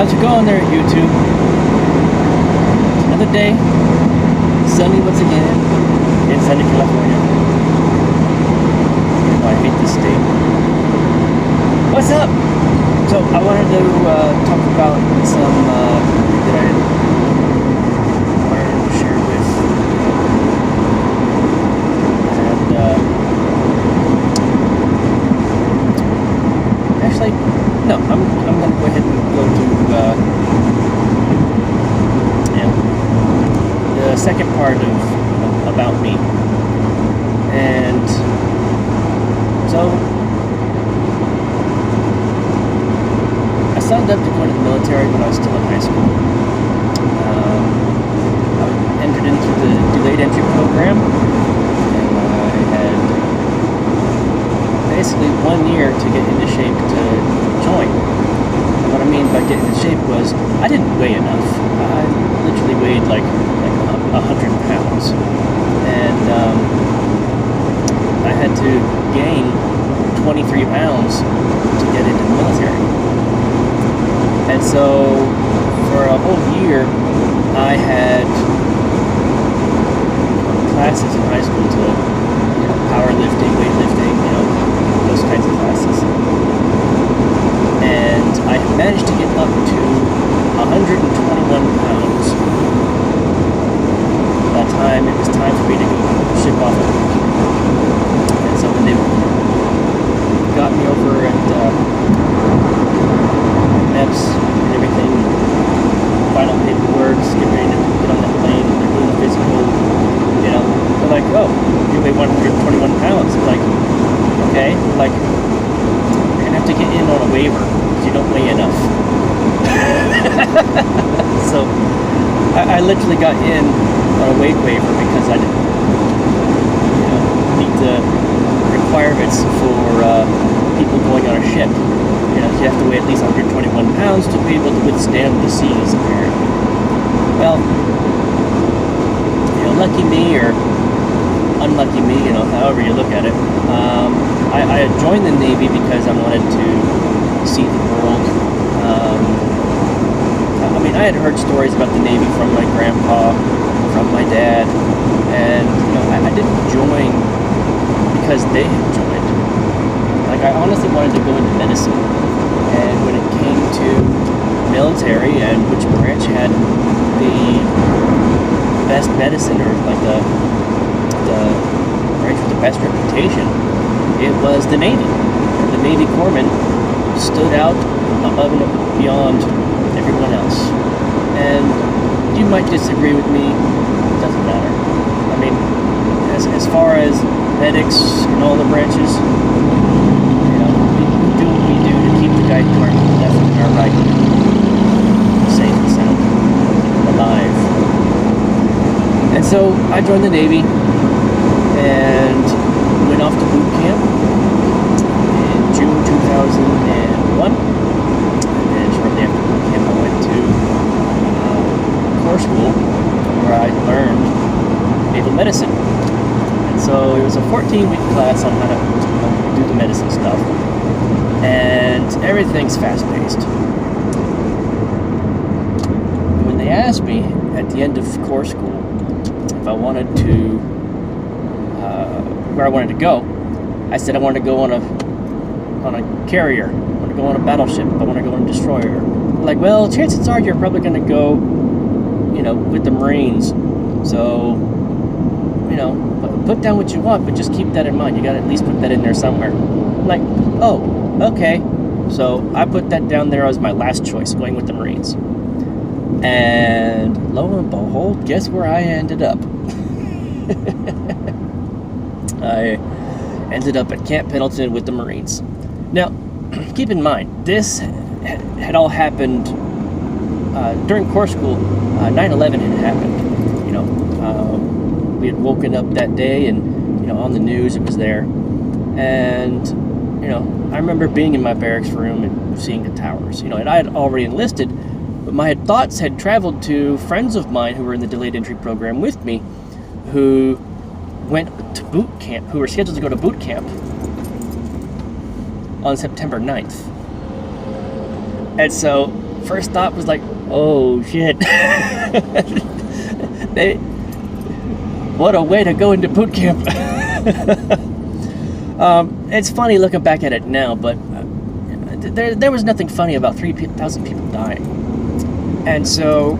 how's it going there, YouTube? It's another day, sunny once again in sunny California. Oh, I hate this state. What's up? So I wanted to talk about some that I wanted to share with, and actually, no, I'm going to go ahead and go to the second part of about me, and so I signed up to go into the military when I was still in high school. I entered into the delayed entry program, and I had basically 1 year to get into shape to join. And what I mean by getting into shape was I didn't weigh enough. I literally weighed like 100 pounds, and I had to gain 23 pounds to get into the military. And so for a whole year I had classes in high school to, powerlifting, weightlifting, those kinds of classes. And I managed to get up to 121 pounds by the time it was time for me to go ship off to boot camp. And so when they got me over at MEPS and everything, final paperwork, getting ready to get on that plane, they're doing the physical, they're like, oh, you weigh 121 pounds. I'm like, okay, like, you're gonna have to get in on a waiver because you don't weigh enough. So I literally got in on a weight waiver because I didn't, meet the requirements for people going on a ship. You have to weigh at least 121 pounds to be able to withstand the seas, apparently. Well, lucky me or unlucky me, however you look at it, I had joined the Navy because I wanted to see the world. I had heard stories about the Navy from my grandpa, from my dad, and I didn't join because they had joined. Like, I honestly wanted to go into medicine, and when it came to military and which branch had the best medicine, or like the branch with the best reputation, it was the Navy. And the Navy corpsmen stood out above and beyond everyone else. And you might disagree with me, it doesn't matter. I mean, as far as medics and all the branches, we do what we do to keep the guy to our left and our right safe and sound, alive. And so I joined the Navy and went off to boot camp in June 2001. And then shortly after boot camp, I went to Corps school where I learned naval medicine. And so it was a 14-week class on how to do the medicine stuff. And everything's fast-paced. When they asked me at the end of Corps school if I wanted to, where I wanted to go, I said I wanted to go on a carrier. I want to go on a battleship. I want to go on a destroyer. They're like, well, chances are you're probably going to go, with the Marines. So, put down what you want, but just keep that in mind. You got to at least put that in there somewhere. I'm like, oh, okay. So I put that down there as my last choice, going with the Marines. And lo and behold, guess where I ended up? I ended up at Camp Pendleton with the Marines. Now, keep in mind, this had all happened during Corps school. 9/11 had happened. We had woken up that day, and on the news it was there. And I remember being in my barracks room and seeing the towers. And I had already enlisted, but my thoughts had traveled to friends of mine who were in the delayed entry program with me, who went to boot camp, who were scheduled to go to boot camp on September 9th. And so first thought was like, oh shit. What a way to go into boot camp. It's funny looking back at it now, but there was nothing funny about 3,000 people dying. And so,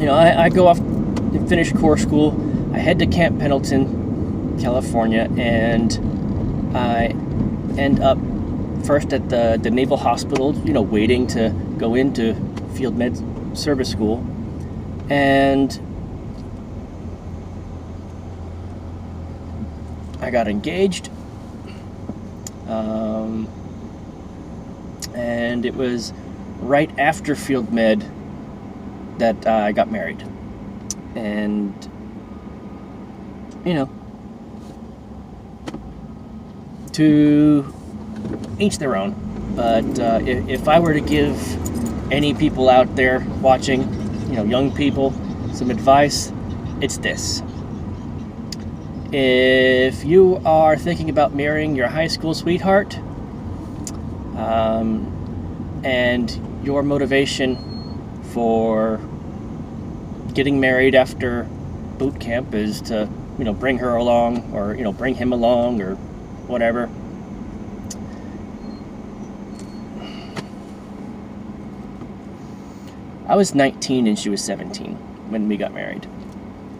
I go off and finish Corps school. I head to Camp Pendleton, California, and I end up first at the Naval Hospital, waiting to go into Field Med Service School. And I got engaged. And it was right after Field Med that I got married. And, to each their own. But if I were to give any people out there watching, young people, some advice, it's this. If you are thinking about marrying your high school sweetheart, and your motivation for getting married after boot camp is to, bring her along, or, bring him along, or whatever, I was 19 and she was 17 when we got married.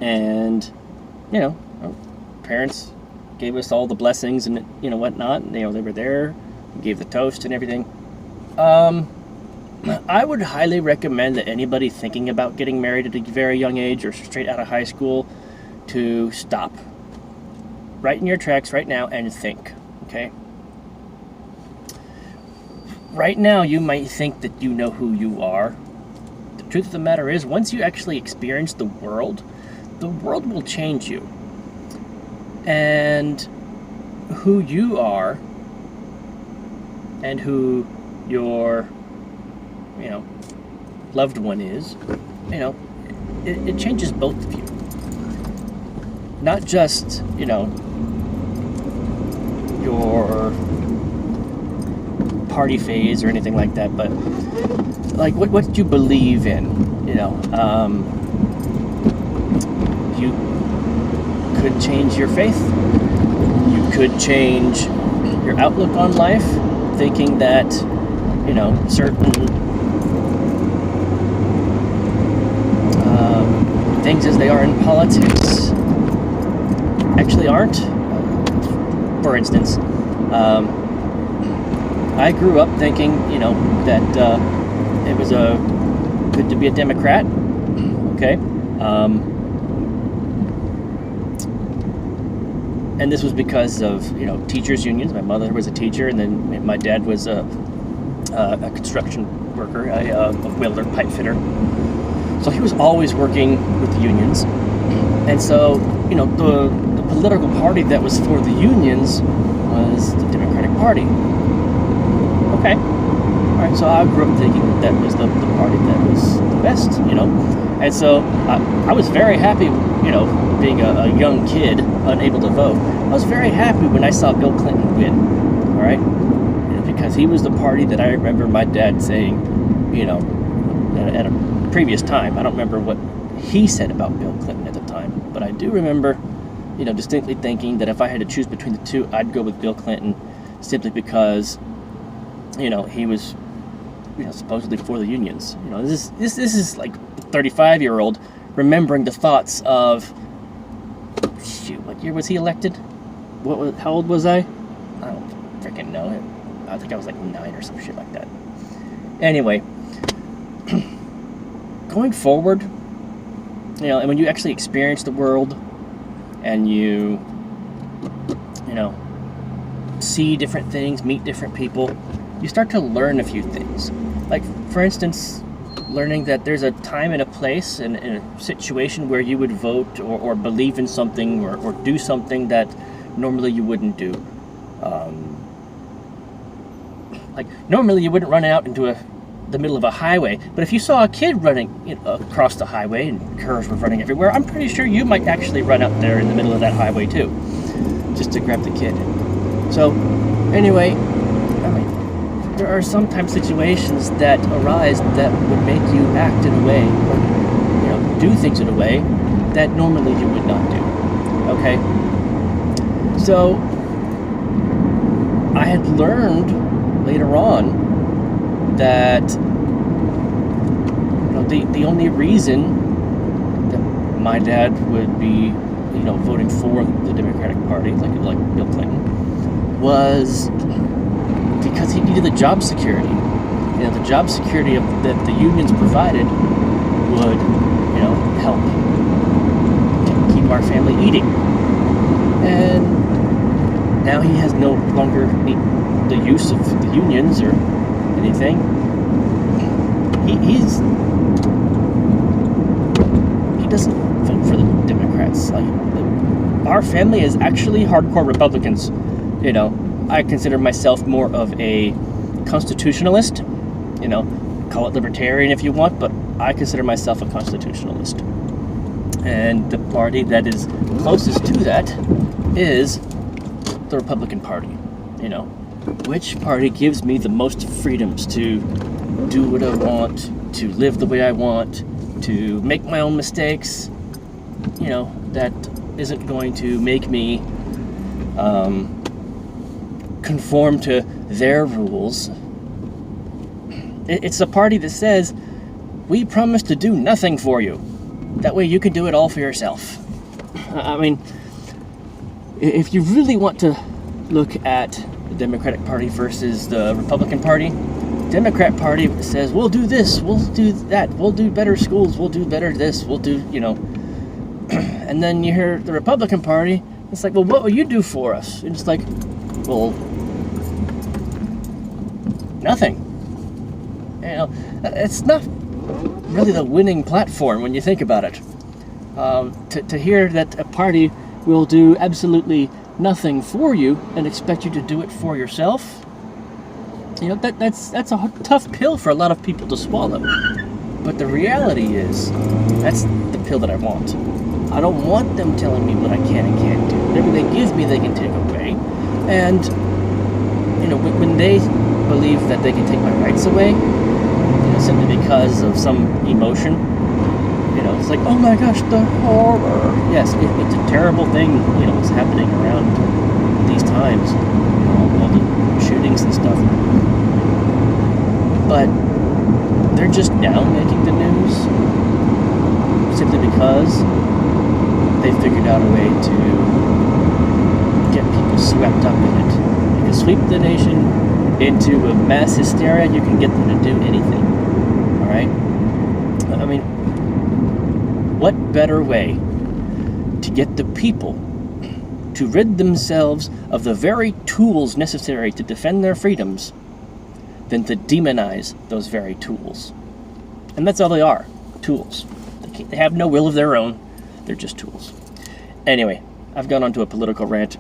And, our parents gave us all the blessings and, whatnot. And, they were there, gave the toast and everything. I would highly recommend that anybody thinking about getting married at a very young age or straight out of high school to stop right in your tracks right now and think, okay? Right now, you might think that you know who you are. The truth of the matter is, once you actually experience the world will change you. And who you are and who your, loved one is, it changes both of you. Not just, your party phase or anything like that, but like what you believe in, you could change your faith. You could change your outlook on life, thinking that, certain things as they are in politics actually aren't. For instance, I grew up thinking, that it was good to be a Democrat. Okay. And this was because of, teachers' unions. My mother was a teacher, and then my dad was a construction worker, a welder, pipe fitter. So he was always working with the unions. And so, the political party that was for the unions was the Democratic Party. Okay. All right, so I grew up thinking that was the party that was the best, And so I was very happy, being a young kid, unable to vote. I was very happy when I saw Bill Clinton win, all right? Because he was the party that I remember my dad saying, at a previous time. I don't remember what he said about Bill Clinton at the time, but I do remember, distinctly thinking that if I had to choose between the two, I'd go with Bill Clinton, simply because, he was, supposedly for the unions. This is like 35-year-old remembering the thoughts of, shoot, what year was he elected? How old was I? I don't freaking know. I think I was like 9 or some shit like that. Anyway, going forward, and when you actually experience the world and you see different things, meet different people, you start to learn a few things. Like, for instance, learning that there's a time and a place and a situation where you would vote or believe in something or do something that normally you wouldn't do. Like, normally you wouldn't run out into the middle of a highway, but if you saw a kid running across the highway and cars were running everywhere, I'm pretty sure you might actually run out there in the middle of that highway too, just to grab the kid. So, anyway, there are sometimes situations that arise that would make you act in a way, or do things in a way that normally you would not do. Okay? So I had learned later on that the only reason that my dad would be voting for the Democratic Party, like Bill Clinton, was because he needed the job security. The job security that the unions provided would, help keep our family eating. And now he has no longer the use of the unions or anything. He doesn't vote for the Democrats. Our family is actually hardcore Republicans. I consider myself more of a constitutionalist. Call it libertarian if you want, but I consider myself a constitutionalist. And the party that is closest to that is the Republican Party. Which party gives me the most freedoms to do what I want, to live the way I want, to make my own mistakes, that isn't going to make me conform to their rules. It's a party that says, we promise to do nothing for you. That way you can do it all for yourself. I mean, if you really want to look at the Democratic Party versus the Republican Party, Democrat Party says, we'll do this, we'll do that, we'll do better schools, we'll do better this, we'll do, and then you hear the Republican Party, it's like, well, what will you do for us? And it's like, well, nothing. It's not really the winning platform when you think about it. To hear that a party will do absolutely nothing for you and expect you to do it for yourself, that's a tough pill for a lot of people to swallow. But the reality is, that's the pill that I want. I don't want them telling me what I can and can't do. Whatever they give me, they can take away. And, when they believe that they can take my rights away, simply because of some emotion, it's like, oh my gosh, the horror. Yes, it's a terrible thing, what's happening around these times, all the shootings and stuff. But they're just now making the news simply because they figured out a way to get people swept up in it. You can sweep the nation into a mass hysteria, and you can get them to do anything. All right? I mean, what better way to get the people to rid themselves of the very tools necessary to defend their freedoms than to demonize those very tools? And that's all they are, tools. They have no will of their own. They're just tools. Anyway, I've gone onto a political rant.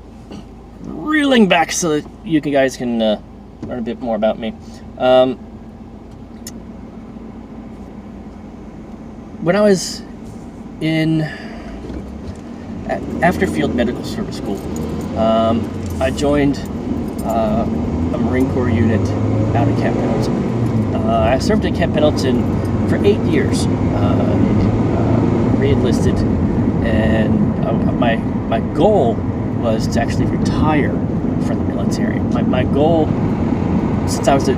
Reeling back so that you guys can learn a bit more about me. When I was after Field Medical Service School, I joined a Marine Corps unit out at Camp Pendleton. I served at Camp Pendleton for 8 years, re-enlisted, and my goal was to actually retire from the military. My goal, since I was a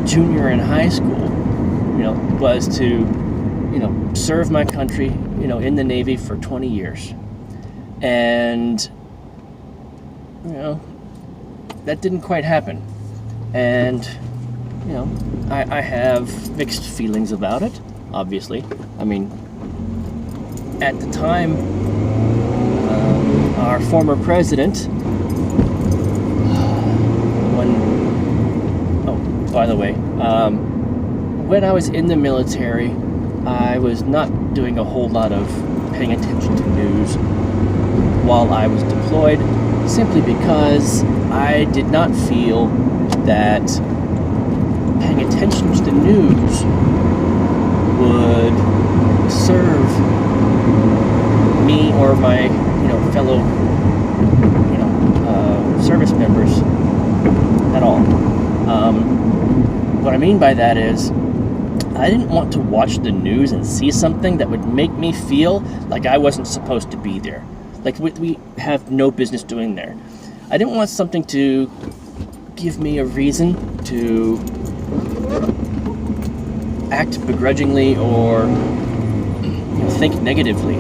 junior in high school, was to, serve my country, in the Navy for 20 years. And, that didn't quite happen. And, I have mixed feelings about it, obviously. I mean, at the time, our former president, by the way, when I was in the military, I was not doing a whole lot of paying attention to news while I was deployed, simply because I did not feel that paying attention to the news would serve me or my fellow service members at all. What I mean by that is, I didn't want to watch the news and see something that would make me feel like I wasn't supposed to be there. Like we have no business doing there. I didn't want something to give me a reason to act begrudgingly or think negatively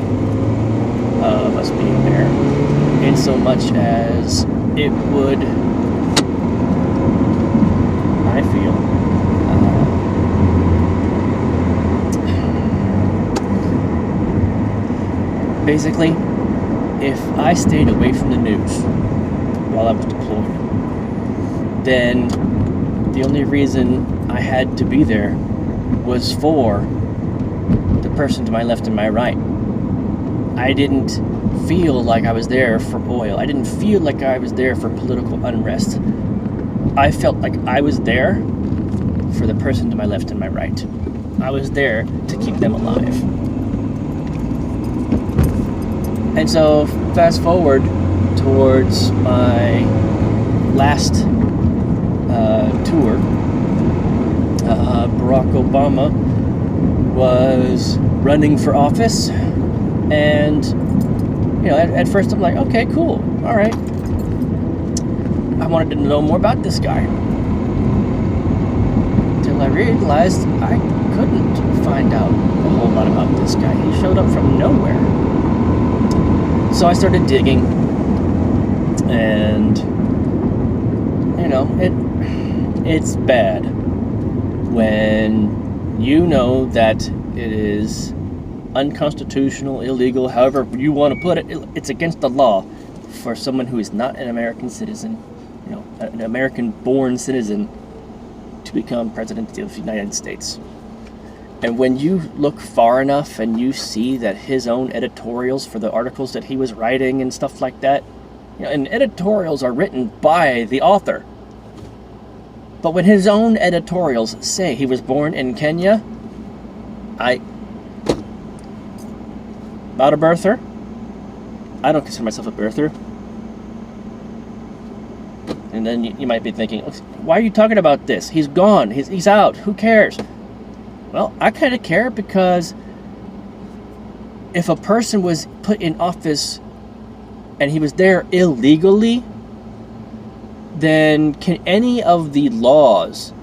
of us being there, in so much as it would, I feel, basically, if I stayed away from the news while I was deployed, then the only reason I had to be there was for the person to my left and my right. I didn't feel like I was there for oil. I didn't feel like I was there for political unrest. I felt like I was there for the person to my left and my right. I was there to keep them alive. And so, fast forward towards my last tour, Barack Obama was running for office, and at first I'm like, okay, cool, all right. I wanted to know more about this guy, till I realized I couldn't find out a whole lot about this guy. He showed up from nowhere. So I started digging, and it's bad when you know that it is unconstitutional, illegal, however you want to put it. It's against the law for someone who is not an American citizen, an American-born citizen, to become president of the United States. And when you look far enough and you see that his own editorials for the articles that he was writing and stuff like that, and editorials are written by the author. But when his own editorials say he was born in Kenya, not a birther. I don't consider myself a birther. And then you might be thinking, why are you talking about this? He's gone. He's out. Who cares? Well, I kind of care, because if a person was put in office and he was there illegally, then can any of the laws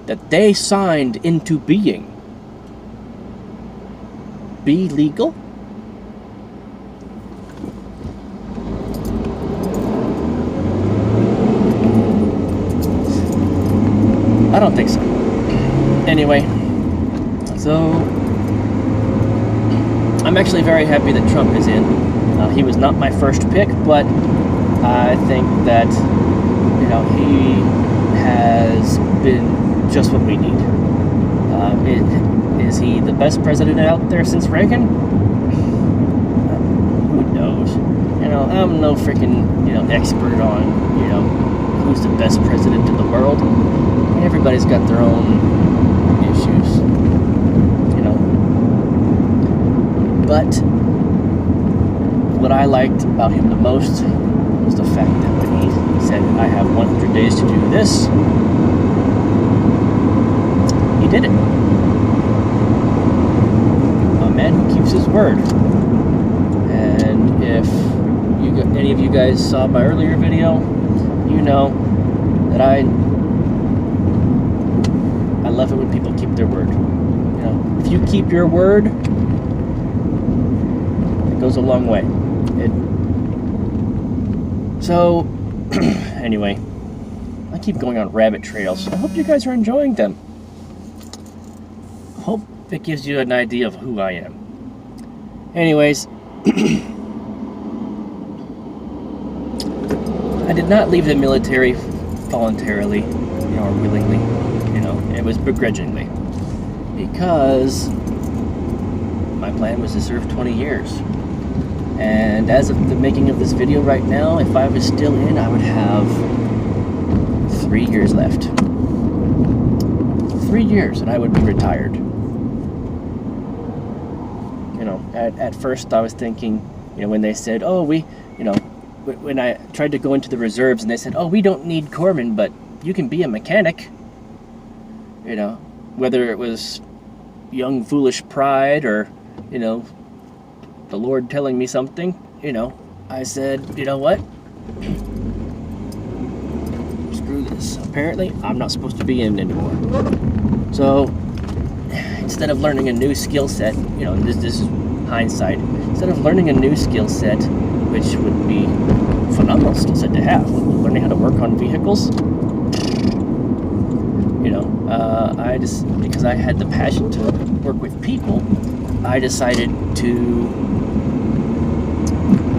that they signed into being be legal? I don't think so. Anyway, so I'm actually very happy that Trump is in. He was not my first pick, but I think that he has been just what we need. Is he the best president out there since Reagan? Who knows? I'm no freaking expert on who's the best president in the world. Everybody's got their own issues, But what I liked about him the most was the fact that when he said, I have 100 days to do this, he did it. A man who keeps his word. And if any of you guys saw my earlier video, you know that I love it when people keep their word. If you keep your word, it goes a long way. So, anyway, I keep going on rabbit trails. I hope you guys are enjoying them. I hope it gives you an idea of who I am. Anyways, I did not leave the military voluntarily, or willingly. It was begrudgingly, because my plan was to serve 20 years. And as of the making of this video right now, if I was still in, I would have 3 years left. 3 years, and I would be retired. At first I was thinking, when they said, when I tried to go into the reserves and they said, we don't need corpsmen, but you can be a mechanic. You know, whether it was young foolish pride or, you know, the Lord telling me something, you know, I said, you know what? Screw this. Apparently, I'm not supposed to be in anymore. So, instead of learning a new skill set, you know, this is hindsight, instead of learning a new skill set, which would be a phenomenal skill set to have, learning how to work on vehicles, you know, because I had the passion to work with people, I decided to, you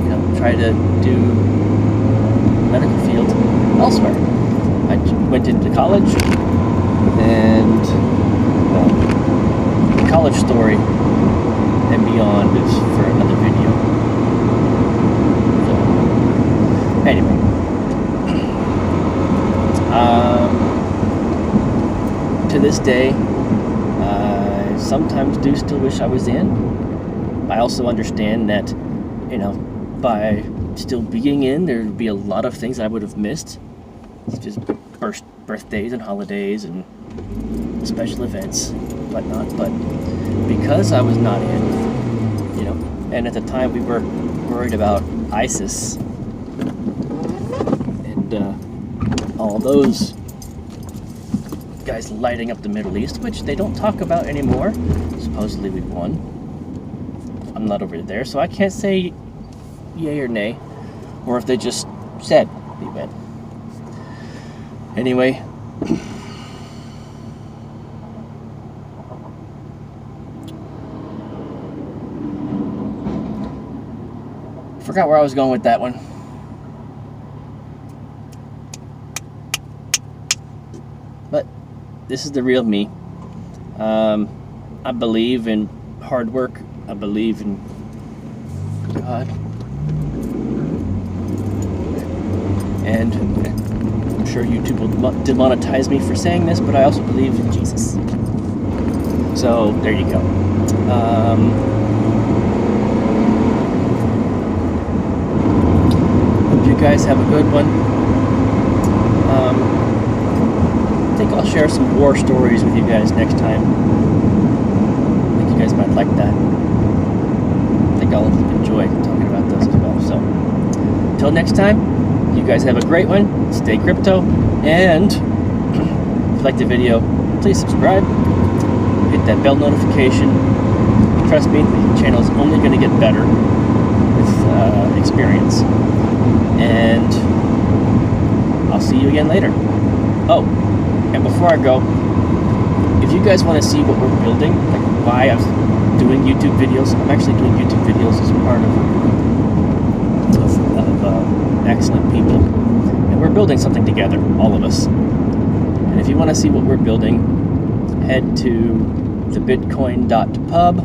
know, try to do medical field elsewhere. I went into college, and the college story and beyond is for another video. So, anyway, to this day, I sometimes do still wish I was in. I also understand that, you know, by still being in, there would be a lot of things I would have missed. It's just birthdays and holidays and special events, whatnot. But because I was not in, you know, and at the time we were worried about ISIS and all those guys lighting up the Middle East, which they don't talk about anymore. Supposedly we won. I'm not over there, so I can't say yay or nay, or if they just said we win. Anyway, forgot where I was going with that one. But this is the real me. I believe in hard work. I believe in God. And I'm sure YouTube will demonetize me for saying this, but I also believe in Jesus. So there you go. Hope you guys have a good one. I think I'll share some war stories with you guys next time. I think you guys might like that. I think I'll enjoy talking about those as well. So, until next time, you guys have a great one. Stay crypto, and if you like the video, please subscribe. Hit that bell notification. Trust me, the channel is only going to get better with experience. And I'll see you again later. Oh, and before I go, if you guys want to see what we're building, like why I'm doing YouTube videos, I'm actually doing YouTube videos as part of excellent people. And we're building something together, all of us. And if you want to see what we're building, head to thebitcoin.pub